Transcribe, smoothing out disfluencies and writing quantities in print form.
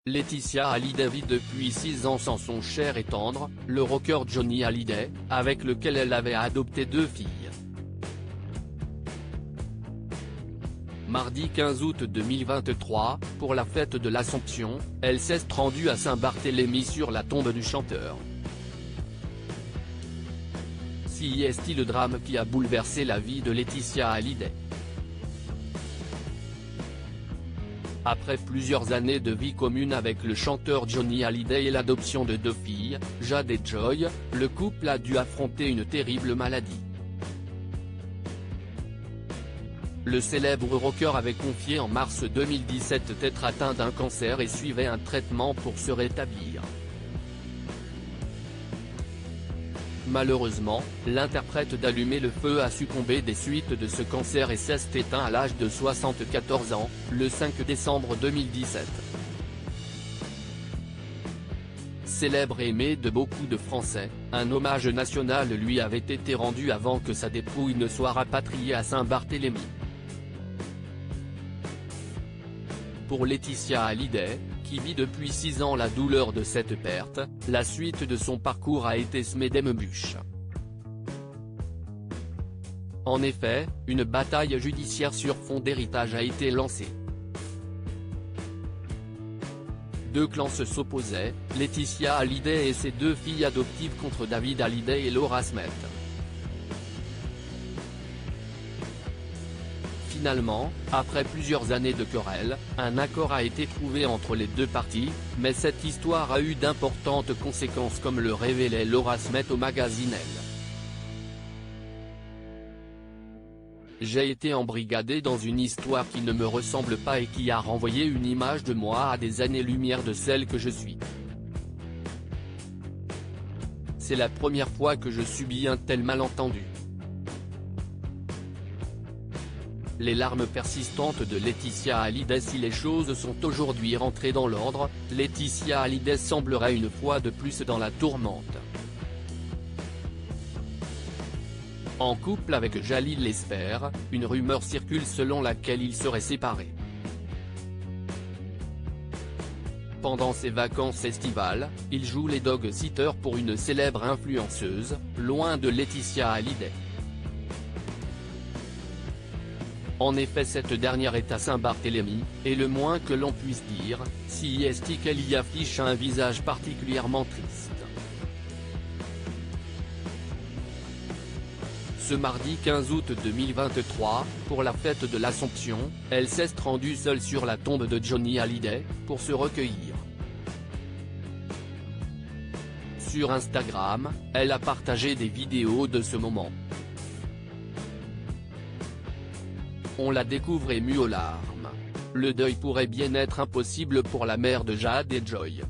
Laetitia Hallyday vit depuis 6 ans sans son cher et tendre, le rocker Johnny Hallyday, avec lequel elle avait adopté 2 filles. Mardi 15 août 2023, pour la fête de l'Assomption, elle s'est rendue à Saint-Barthélemy sur la tombe du chanteur. C'est le drame qui a bouleversé la vie de Laetitia Hallyday. Après plusieurs années de vie commune avec le chanteur Johnny Hallyday et l'adoption de 2 filles, Jade et Joy, le couple a dû affronter une terrible maladie. Le célèbre rocker avait confié en mars 2017 être atteint d'un cancer et suivait un traitement pour se rétablir. Malheureusement, l'interprète d'Allumer le feu a succombé des suites de ce cancer et s'est éteint à l'âge de 74 ans, le 5 décembre 2017. Célèbre et aimé de beaucoup de Français, un hommage national lui avait été rendu avant que sa dépouille ne soit rapatriée à Saint-Barthélemy. Pour Laetitia Hallyday, qui vit depuis 6 ans la douleur de cette perte, la suite de son parcours a été semée d'embûches. En effet, une bataille judiciaire sur fond d'héritage a été lancée. 2 clans s'opposaient, Laetitia Hallyday et ses 2 filles adoptives contre David Hallyday et Laura Smith. Finalement, après plusieurs années de querelles, un accord a été trouvé entre les 2 parties, mais cette histoire a eu d'importantes conséquences comme le révélait Laura Smith au magazine Elle. J'ai été embrigadée dans une histoire qui ne me ressemble pas et qui a renvoyé une image de moi à des années-lumière de celle que je suis. C'est la première fois que je subis un tel malentendu. Les larmes persistantes de Laetitia Hallyday. Si les choses sont aujourd'hui rentrées dans l'ordre, Laetitia Hallyday semblerait une fois de plus dans la tourmente. En couple avec Jalil Lesper, une rumeur circule selon laquelle ils seraient séparés. Pendant ses vacances estivales, il joue les dog-sitters pour une célèbre influenceuse, loin de Laetitia Hallyday. En effet, cette dernière est à Saint-Barthélemy, et le moins que l'on puisse dire, c'est qu'elle y affiche un visage particulièrement triste. Ce mardi 15 août 2023, pour la fête de l'Assomption, elle s'est rendue seule sur la tombe de Johnny Hallyday, pour se recueillir. Sur Instagram, elle a partagé des vidéos de ce moment. On la découvre émue aux larmes. Le deuil pourrait bien être impossible pour la mère de Jade et Joy.